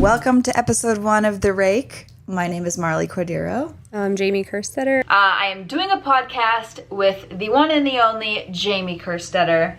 Welcome to episode 1 of The Rake. My name is Marley Cordero. I'm Jamie Kerstetter. I am doing a podcast with the one and the only Jamie Kerstetter.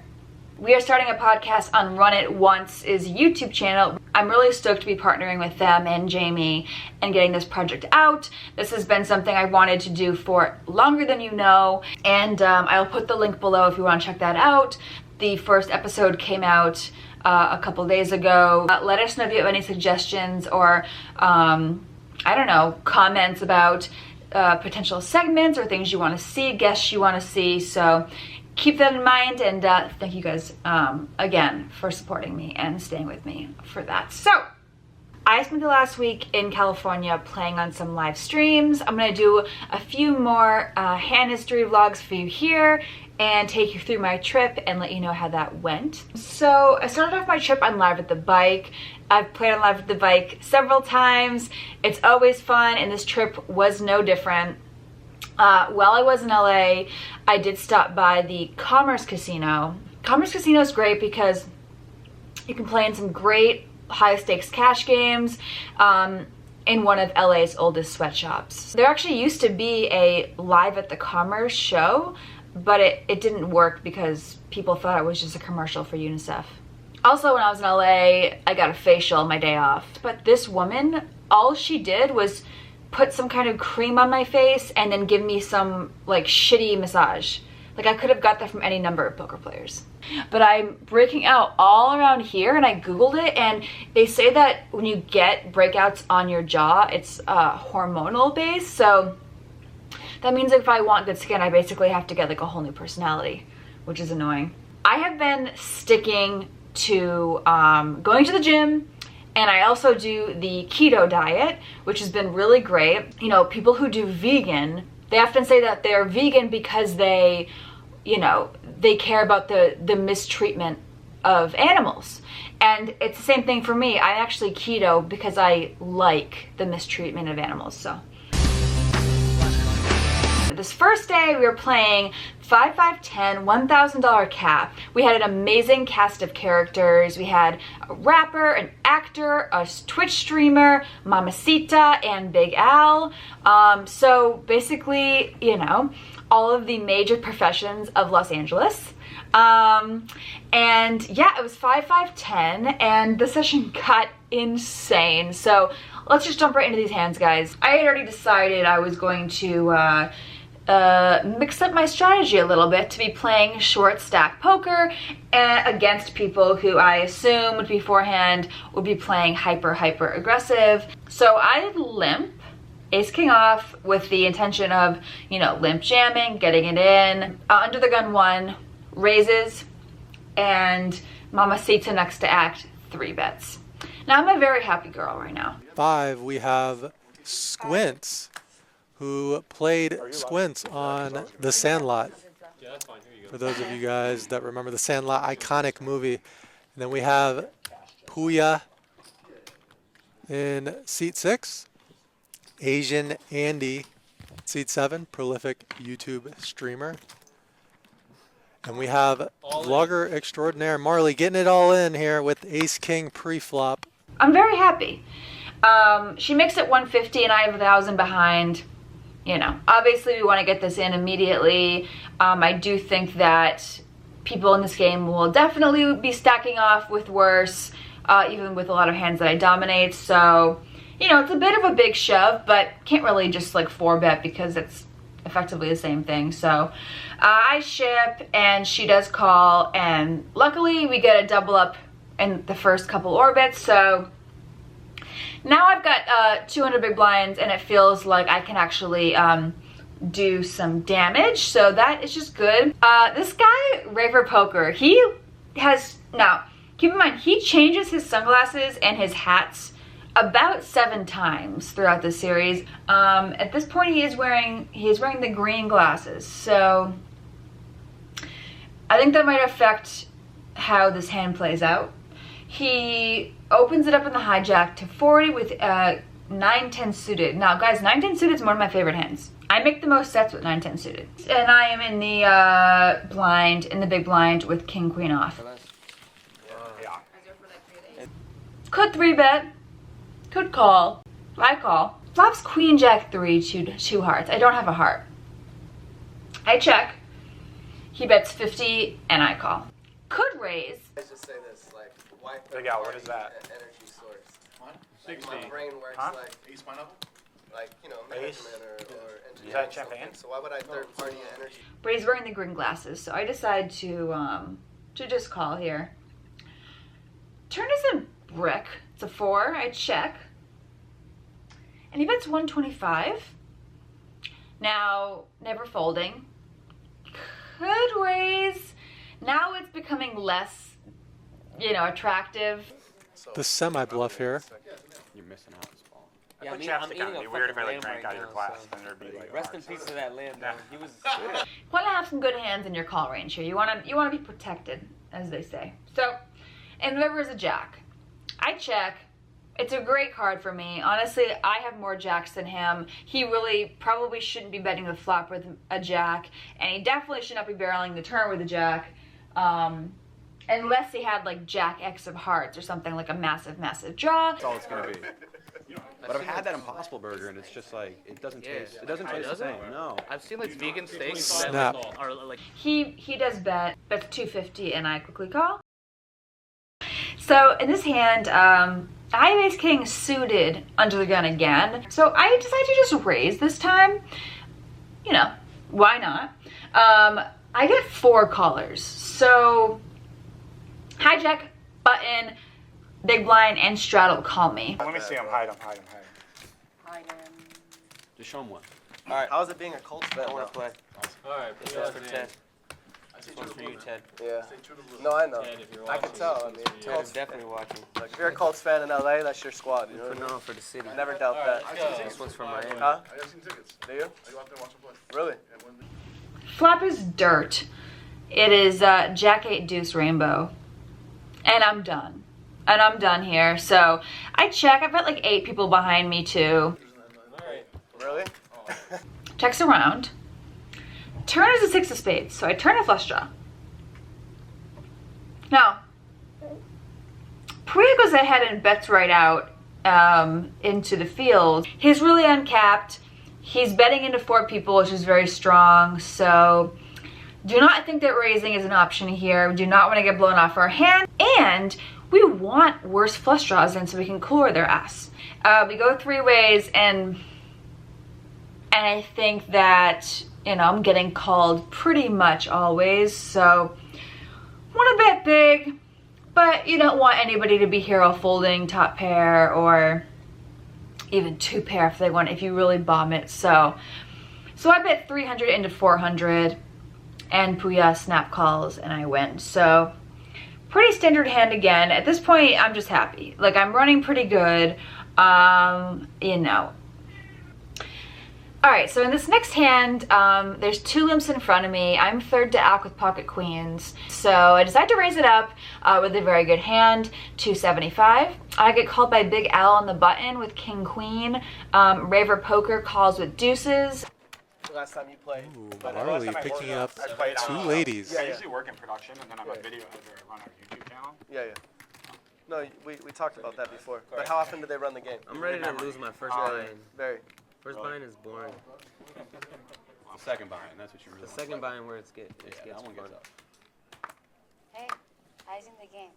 We are starting a podcast on Run It Once's YouTube channel. I'm really stoked to be partnering with them and Jamie and getting this project out. This has been something I wanted to do for longer than you know, and I'll put the link below if you want to check that out. The first episode came out a couple days ago. Let us know if you have any suggestions or I don't know, comments about potential segments or things you want to see, guests you want to see. So keep that in mind, and thank you guys again for supporting me and staying with me for that. So I spent the last week in California playing on some live streams. I'm gonna do a few more hand history vlogs for you here and take you through my trip and let you know how that went. So I started off my trip on Live at the Bike. I've played on Live at the Bike several times. It's always fun, and this trip was no different. While I was in LA, I did stop by the Commerce Casino. Commerce Casino is great because you can play in some great high-stakes cash games in one of LA's oldest sweatshops. There actually used to be a Live at the Commerce show, but it didn't work because people thought it was just a commercial for UNICEF. Also, when I was in LA, I got a facial my day off. But this woman, all she did was put some kind of cream on my face and then give me some like shitty massage. Like I could have got that from any number of poker players. But I'm breaking out all around here, and I Googled it, and they say that when you get breakouts on your jaw, it's hormonal based. So that means if I want good skin, I basically have to get like a whole new personality, which is annoying. I have been sticking to going to the gym, and I also do the keto diet, which has been really great. You know, people who do vegan, they often say that they're vegan because they, you know, they care about the mistreatment of animals. And it's the same thing for me. I actually keto because I like the mistreatment of animals, so. This first day we were playing 5, 5, 10, $1,000 cap. We had an amazing cast of characters. We had a rapper, an actor, a Twitch streamer, Mamacita, and Big Al. So basically, you know, all of the major professions of Los Angeles. And yeah, it was 5, 5, 10, and the session got insane. So let's just jump right into these hands, guys. I had already decided I was going to mix up my strategy a little bit to be playing short stack poker against people who I assumed beforehand would be playing hyper aggressive. So I limp ace king off with the intention of, you know, limp jamming, getting it in. Under the gun 1 raises, and Mamacita next to act 3 bets. Now I'm a very happy girl right now. 5, we have Squints, who played Squints on The Sandlot. For those of you guys that remember The Sandlot, iconic movie. And then we have Puya in seat 6. Asian Andy, seat 7, prolific YouTube streamer. And we have vlogger extraordinaire Marley getting it all in here with Ace King pre-flop. I'm very happy. She makes it 150 and I have 1,000 behind. You know, obviously we want to get this in immediately. I do think that people in this game will definitely be stacking off with worse, even with a lot of hands that I dominate. So, you know, it's a bit of a big shove, but can't really just like 4-bet because it's effectively the same thing. So I ship and she does call, and luckily we get a double up in the first couple orbits. So now I've got 200 big blinds, and it feels like I can actually do some damage, so that is just good. This guy, Raver Poker, he has, now keep in mind, he changes his sunglasses and his hats about 7 times throughout the series. At this point he is wearing the green glasses, so I think that might affect how this hand plays out. He opens it up in the hijack to 40 with 9-10 suited. Now guys, 9-10 suited is one of my favorite hands. I make the most sets with 9-10 suited. And I am in the blind, in the big blind with king queen off. Could 3-bet. Could call. I call. Flops queen jack 3, two hearts. I don't have a heart. I check. He bets 50 and I call. Could raise. Let's just say this, like, why? Big Al, what is that? An energy source. What? Like, 60. my brain works Huh? like Ace pineapple? like Ace? management or engineering. Is that champagne? something. So why would I third party energy? But he's wearing the green glasses, so I decide to just call here. Turn is a brick. It's a 4. I check. And he bets 125. Now, never folding. Could raise. Now it's becoming less, attractive. The semi-bluff here. You're missing out this ball. Yeah, I'm eating a weird if I like drank out of your glass, then there'd be like Rest in peace to that lamb, man. He was. Want to have some good hands in your call range here. You want to be protected, as they say. So, and the river is a jack. I check. It's a great card for me. Honestly, I have more jacks than him. He really probably shouldn't be betting the flop with a jack, and he definitely should not be barreling the turn with a jack, unless he had like jack X of hearts or something like a massive, massive draw. That's all it's gonna be. But I've had that Impossible Burger, and it's just like it doesn't taste. It doesn't taste the same. No. I've seen like vegan steaks Snap. that are like. He does bets 250, and I quickly call. So in this hand, I have ace king suited under the gun again. So I decided to just raise this time. Why not? I get 4 callers. So hijack, button, big blind, and straddle call me. Let me see him. Hide him. Just show him one. All right. How's it being a Colts fan? I want to play. Alright. This one's for Ted. This one's for you, Ted. Yeah. No, I know. I can tell. I mean, Ted is definitely watching. like, if you're a Colts fan in LA, that's your squad. You know what I Putting mean? on for the city. Never doubt that. This one's from Miami. Huh? I have seen tickets. Do you? I go out there and watch him play. Really? Flop is dirt. It is jack 8 deuce rainbow. And I'm done. And I'm done here. So I check. I've got like 8 people behind me too. Really? Checks around. Turn is a 6 of spades. So I turn a flush draw. Now, Priya goes ahead and bets right out into the field. He's really uncapped. He's betting into 4 people, which is very strong. So do not think that raising is an option here. We do not want to get blown off our hand. And we want worse flush draws in so we can cooler their ass. We go 3 ways, and I think that, I'm getting called pretty much always. So want to bet big, but you don't want anybody to be hero folding top pair or even 2 pair if you really bomb it. So I bet 300 into 400, and Puya snap calls and I win. So pretty standard hand again. At this point, I'm just happy. Like, I'm running pretty good, All right, so in this next hand, there's 2 limps in front of me. I'm third to Alk with pocket queens. So I decide to raise it up with a very good hand, 275. I get called by Big Al on the button with king queen. Raver Poker calls with deuces. Last time you played. Ooh, But Marley last time I picking ordered, up I played, 2 ladies. I usually work in production, and then I'm a video editor. I run our YouTube channel. Yeah. No, we talked about that before. But how often do they run the game? I'm ready to lose my first Yeah, buy-in. very. First buy-in is boring. The second buy-in, that's what you really The want. second buy-in where it gets Yeah, that one fun. gets up. Hey, eyes in the game.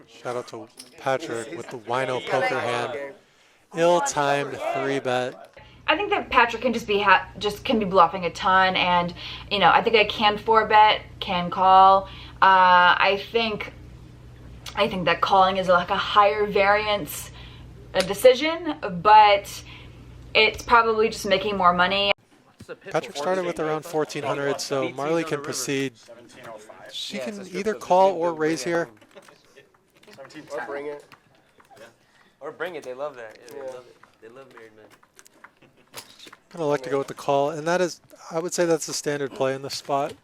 Shout out to Patrick with the wino poker hand. Ill-timed 3-bet. I think that Patrick can just can be bluffing a ton, and I think I can 4-bet, can call. I think that calling is like a higher variance decision, but it's probably just making more money. Patrick started with around 1400, so Marley can proceed. 1705. She Yeah, can so either strip call club, or you can raise bring it here. home. Or bring it. Or bring it. They love that. Yeah, Yeah. They love it. They love married men. Kind of like to go with the call, and that is, I would say that's the standard play in this spot.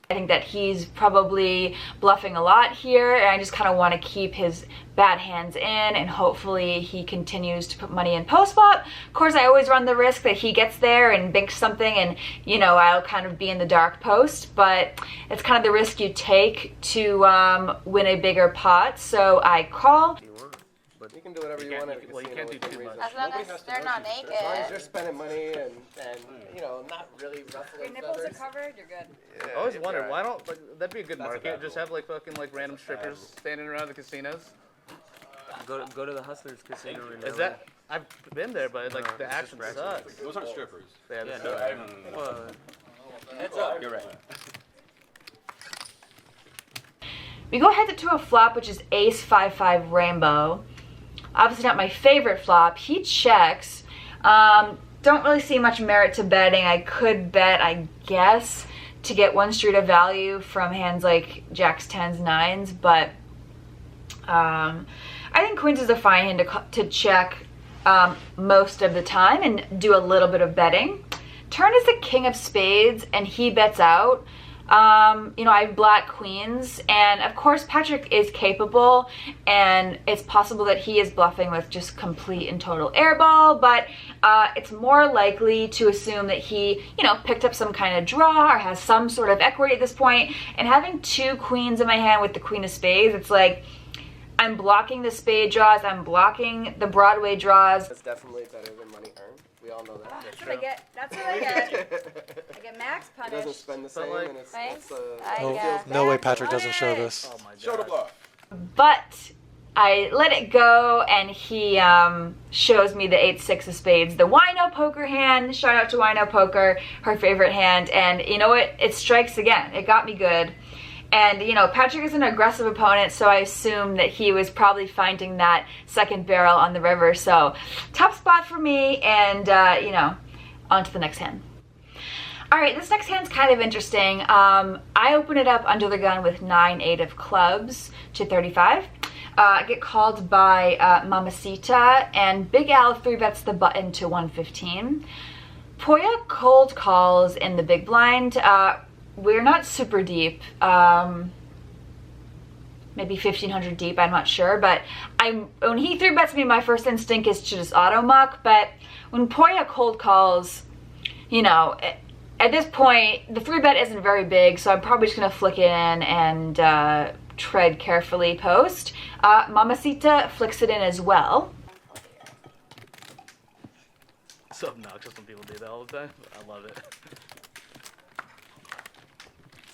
I think that he's probably bluffing a lot here, and I just kind of want to keep his bad hands in, and hopefully he continues to put money in post-flop. Of course, I always run the risk that he gets there and binks something, and I'll kind of be in the dark post, but it's kind of the risk you take to win a bigger pot. So I call. You want. but You can do whatever you want at a well, you casino can't do within too reason. much. As long as they're not naked. As long as you're spending money and you know, not really ruffling feathers. covered, you're good. Yeah, I always you'll wondered be why alright. don't like that'd be a good That's a market. bad Just rule. have like fucking like random strippers standing around the casinos. Go to the Hustlers Casino in Is LA. that? I've been there, but like No, the it's action just sucks. Those aren't strippers. Yeah, Yeah, the no, well, Heads up. You're right. We go ahead to a flop, which is Ace 5-5 Rainbow. Obviously not my favorite flop. He checks. Don't really see much merit to betting. I could bet, I guess, to get one street of value from hands like Jacks, 10s, 9s, but I think Queens is a fine hand to check most of the time and do a little bit of betting. Turn is the King of Spades, and he bets out. You know, I have black queens, and of course Patrick is capable, and it's possible that he is bluffing with just complete and total airball, but it's more likely to assume that he, you know, picked up some kind of draw or has some sort of equity at this point. And having two queens in my hand with the Queen of Spades, it's like I'm blocking the spade draws, I'm blocking the Broadway draws. It's definitely better than money earned. We all know that. That's what I get. That's what I get. I get max It doesn't punished. spend the same, like- and it's Thanks. it No, feels no way bad. Patrick doesn't show this. Oh my god. Show the bluff. But I let it go, and he shows me the 8-6 of spades, the Wino poker hand. Shout out to Wino Poker, her favorite hand. And you know what? It strikes again. It got me good. And, you know, Patrick is an aggressive opponent, so I assume that he was probably finding that second barrel on the river. So, tough spot for me, and, you know, on to the next hand. All right, this next hand's kind of interesting. I open it up under the gun with 9-8 of clubs to 35. I get called by Mamacita, and Big Al 3-bets the button to 115. Poya cold calls in the big blind. We're not super deep, maybe 1,500 deep, I'm not sure, but when he 3-bets me, my first instinct is to just auto-muck, but when Poya cold calls, you know, at this point, the 3-bet isn't very big, so I'm probably just going to flick it in and tread carefully post. Mamacita flicks it in as well. So obnoxious when people do that all the time. I love it.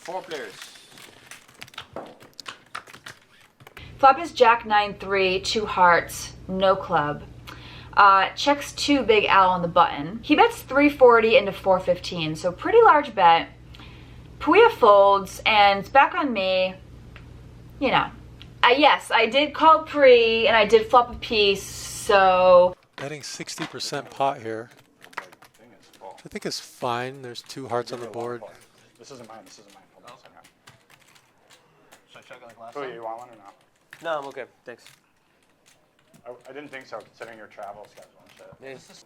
4 players. Flop is Jack 9-3, 2 hearts, no club. Checks 2 Big Al on the button. He bets 340 into 415, so pretty large bet. Puya folds, and it's back on me. You know, yes, I did call pre, and I did flop a piece, so... Betting 60% pot here. I think it's fine. There's 2 hearts on the board. This isn't mine. This isn't mine. Hold on a second. Should I check it like last Oh, time? you want one or no? No, I'm okay. Thanks. I didn't think so, considering your travel schedule and shit.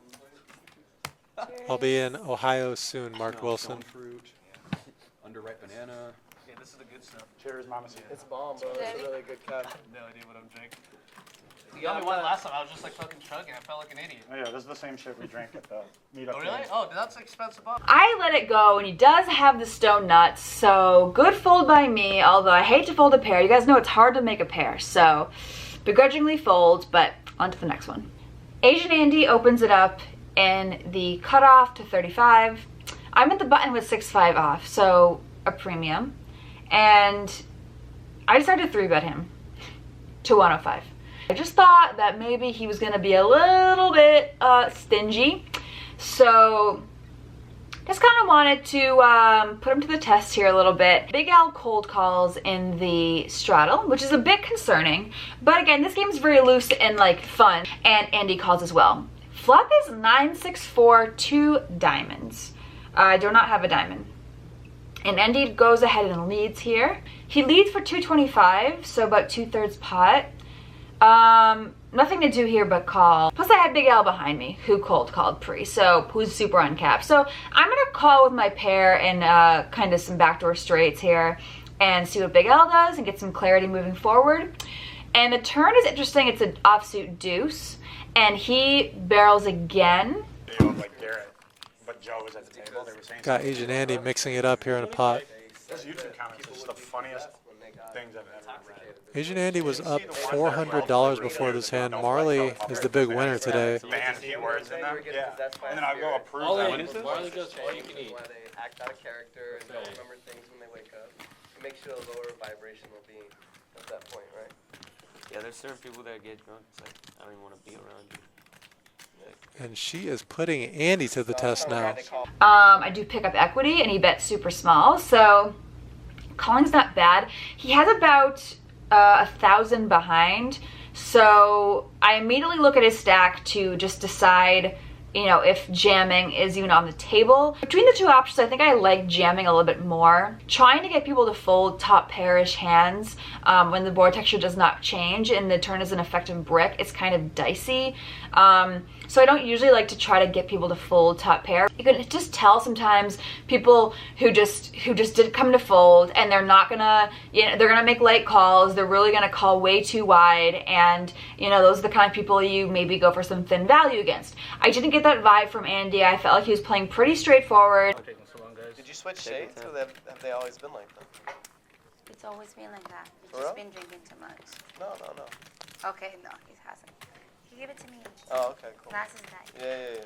Yeah. I'll be in Ohio soon, Mark No, Wilson. stone fruit, underripe banana. Yeah, this is the good stuff. Cheers, Mama. It's bomb, bro. It's a really good cut. No idea what I'm drinking. You got me one last time. I was just like fucking chugging. I felt like an idiot. Oh yeah, this is the same shit we drank at the meetup. Oh really? games. Oh, that's expensive bottle. I let it go, and he does have the stone nuts, so good fold by me, although I hate to fold a pair. You guys know it's hard to make a pair, so begrudgingly fold, but on to the next one. Asian Andy opens it up in the cutoff to 35. I'm at the button with 6-5 off, so a premium, and I decided to 3-bet him to 105. I just thought that maybe he was going to be a little bit stingy, so just kind of wanted to put him to the test here a little bit. Big Al cold calls in the straddle, which is a bit concerning, but again, this game is very loose and like fun, and Andy calls as well. Flop is 9-6-4, 2 diamonds. I do not have a diamond. And Andy goes ahead and leads here. He leads for 225, so about 2/3 pot. Nothing to do here but call. Plus I had Big Al behind me, who cold called pre, so who's super uncapped. So I'm gonna call with my pair and kind of some backdoor straights here and see what Big Al does and get some clarity moving forward. And the turn is interesting. It's an offsuit deuce, and he barrels again. They owned like Garrett, but Joe was at the table. They were saying Got Asian Andy mixing it up here in a pot. His YouTube comments is the funniest things I've ever read. Asian Andy was up $400 before this hand. Marley is the big winner today. Ban keywords in them. Yeah. And then I'll go approve All them. in. Marley goes all you can eat. Why they act out of character and don't remember things when they wake up. It makes you a lower vibrational being at that point, right? Yeah, there's certain people that get drunk. It's like, I don't even want to be around you. And she is putting Andy to the test now. I do pick up equity, and he bets super small, so calling's not bad. He has about 1,000 behind, so I immediately look at his stack to just decide, you know, if jamming is even on the table. Between the two options, I think I like jamming a little bit more. Trying to get people to fold top pairish hands when the board texture does not change and the turn is an effective brick, it's kind of dicey. So I don't usually like to try to get people to fold top pair. You can just tell sometimes people who just did come to fold, and they're not gonna, you know, they're gonna make light calls. They're really gonna call way too wide, and you know, those are the kind of people you maybe go for some thin value against. I didn't get that vibe from Andy. I felt like he was playing pretty straightforward. Did you switch shades, or have they always been like that? It's always been like that. He's For just real? been drinking too much. No, no, no. Okay, no, he hasn't. He gave it to me. Oh, okay, cool. Glasses that. Yeah.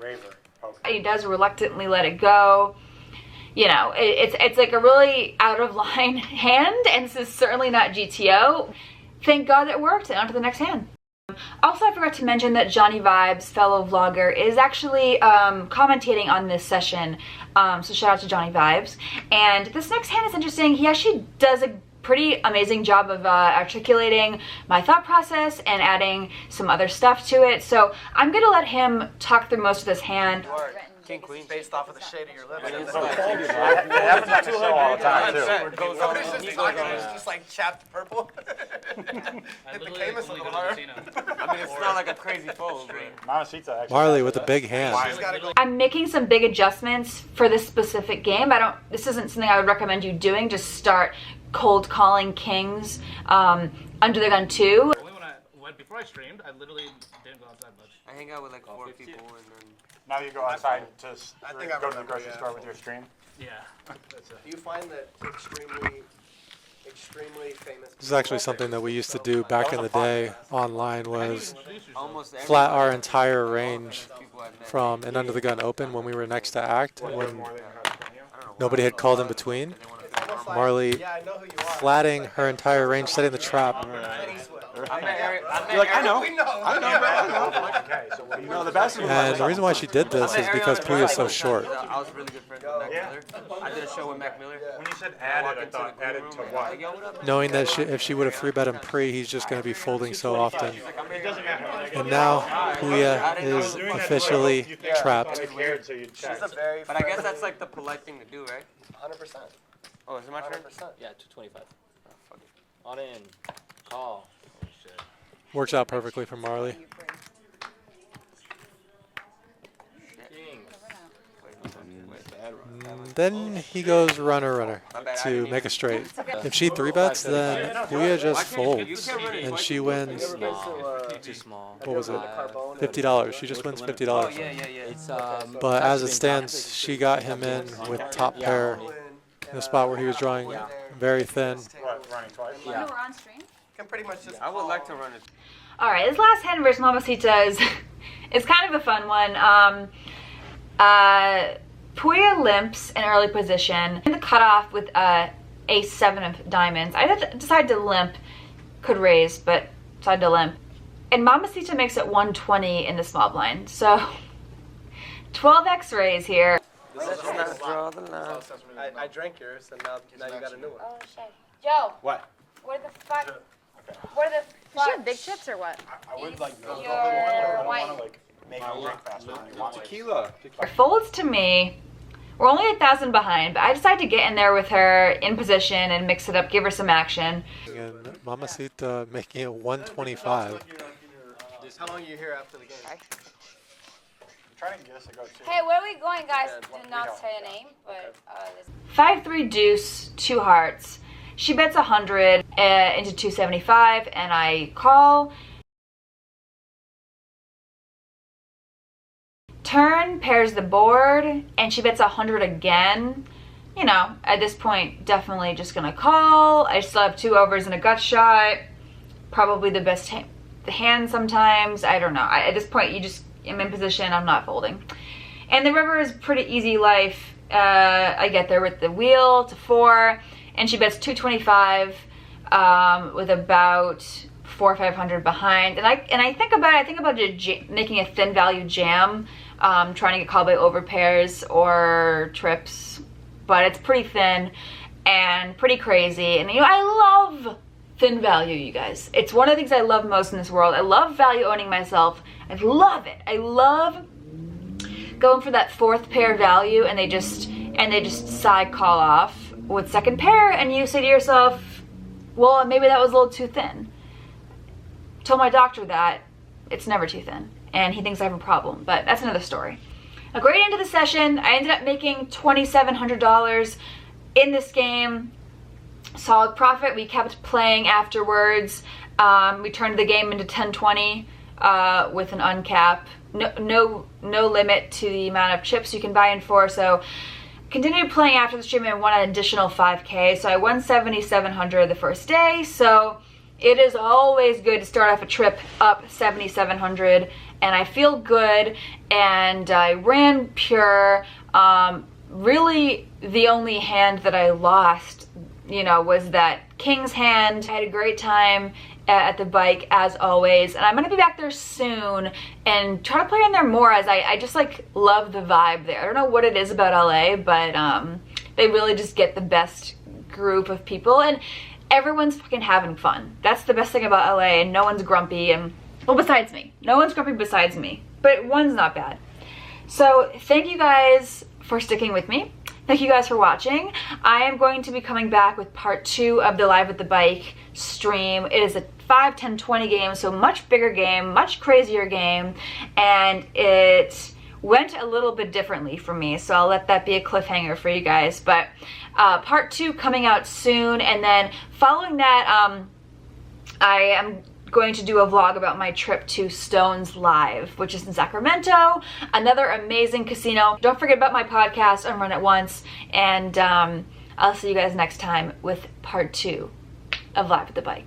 Raver. Poker. He does reluctantly let it go. You know, it's like a really out of line hand, and this is certainly not GTO. Thank God it worked, and on to the next hand. Also, I forgot to mention that Johnny Vibes, fellow vlogger, is actually commentating on this session. So shout out to Johnny Vibes. And this next hand is interesting. He actually does a pretty amazing job of articulating my thought process and adding some other stuff to it. So I'm gonna let him talk through most of this hand. King, queen. Based off of the shade of your lips. It happens on the show all the time, too. Somebody's just talking and it's just like chapped purple. Hit the Camus a little hard. I mean, it's not like a crazy fold, but Mamacita actually. Marley with a big hand. I'm making some big adjustments for this specific game. This isn't something I would recommend you doing. Just start cold calling kings under the gun too. Only before I streamed, I literally didn't go outside much. I hang out with like 4 people and then. Now you go outside to I think I go to the remember, grocery yeah. store with your stream. Yeah. Do you find that extremely famous? This is actually something that we used to do back in the day online, was Almost flat our entire range from an under the gun open when we were next to act, and when nobody had called in between. Marley Yeah, I know who you are. flatting her entire range, setting the trap. You're like, I know. I know, bro. I know. Okay, so what do you No, the best And the reason why she did this is because Puya is so short. I was really good friends with Mac Miller. I did a show with Mac Miller. When you said added, I thought added to what? Like, yo, what up? Knowing that if she would have 3-bet him pre, he's just going to be folding so often. It doesn't matter. And now Puya is officially trapped. It's weird, so you check. She's a very But I guess that's like the polite thing to do, right? 100%. Oh, is it my turn? 100%. Yeah, 225. Oh, fuck it. On in. Call. Oh, shit. Works out perfectly for Marley. King. Then he goes runner to make a straight. If she 3-bets, then Puya just folds, and she wins. Too small. What was it? $50. She just wins $50. Yeah. But as it stands, she got him in with top pair in a spot where he was drawing very thin. What, running twice? You know we're on stream? Can pretty much just. I would like to run it. All right, this last hand versus Mamacita is kind of a fun one. Puya limps in early position. In the cutoff with ace-7 of diamonds. I decided to limp. Could raise, but decided to limp. And Mamacita makes it 120 in the small blind. So 12x raise here. Let's not draw the line. I drank yours, and now you got a new one. Oh shit. Joe, What? where the fuck? Where the fuck? She have big chips or what? I would like go. Your I wife. want to like make you drink faster than you want to. Tequila. Folds to me. We're only 1,000 behind, but I decided to get in there with her in position and mix it up, give her some action. And Mamacita making it 125. How long are you here after the game? I'm trying to get us to go too. Hey, where are we going, guys? Do not say a name, but 5-3 deuce, 2 hearts. She bets 100 into 275, and I call. Turn pairs the board, and she bets 100 again. you know, at this point, definitely just gonna call. I still have 2 overs and a gut shot. Probably the best hand sometimes. I don't know. At this point, you just am in position. I'm not folding. And the river is pretty easy life. I get there with the wheel to 4, and she bets 225 with about 400 or 500 behind. And I think about making a thin value jam, trying to get called by overpairs or trips, but it's pretty thin and pretty crazy. And you know, I love thin value, you guys. It's one of the things I love most in this world. I love value owning myself. I love it. I love going for that 4th pair value, and they just side call off with 2nd pair, and you say to yourself, well, maybe that was a little too thin. Told my doctor that it's never too thin, and he thinks I have a problem, but that's another story. A great end to the session. I ended up making $2,700 in this game. Solid profit. We kept playing afterwards. We turned the game into 10-20 with an uncap. No limit to the amount of chips you can buy in for. So continued playing after the stream and won an additional 5K. So I won 7,700 the first day. So it is always good to start off a trip up 7,700, and I feel good. And I ran pure. Really, the only hand that I lost, you know, was that King's hand. I had a great time at the bike as always, and I'm gonna be back there soon and try to play in there more, as I just like love the vibe there. I don't know what it is about LA, but they really just get the best group of people, and everyone's fucking having fun. That's the best thing about LA, and no one's grumpy, and well, besides me. No one's grumpy besides me, but one's not bad. So thank you guys for sticking with me. Thank you guys for watching. I am going to be coming back with part 2 of the Live at the Bike stream. It is a 5, 10, 20 game, so much bigger game, much crazier game, and it went a little bit differently for me, so I'll let that be a cliffhanger for you guys. But part 2 coming out soon, and then following that, I am going to do a vlog about my trip to Stones Live, which is in Sacramento, another amazing casino. Don't forget about my podcast on Run It Once, and I'll see you guys next time with part 2 of Live at the Bike.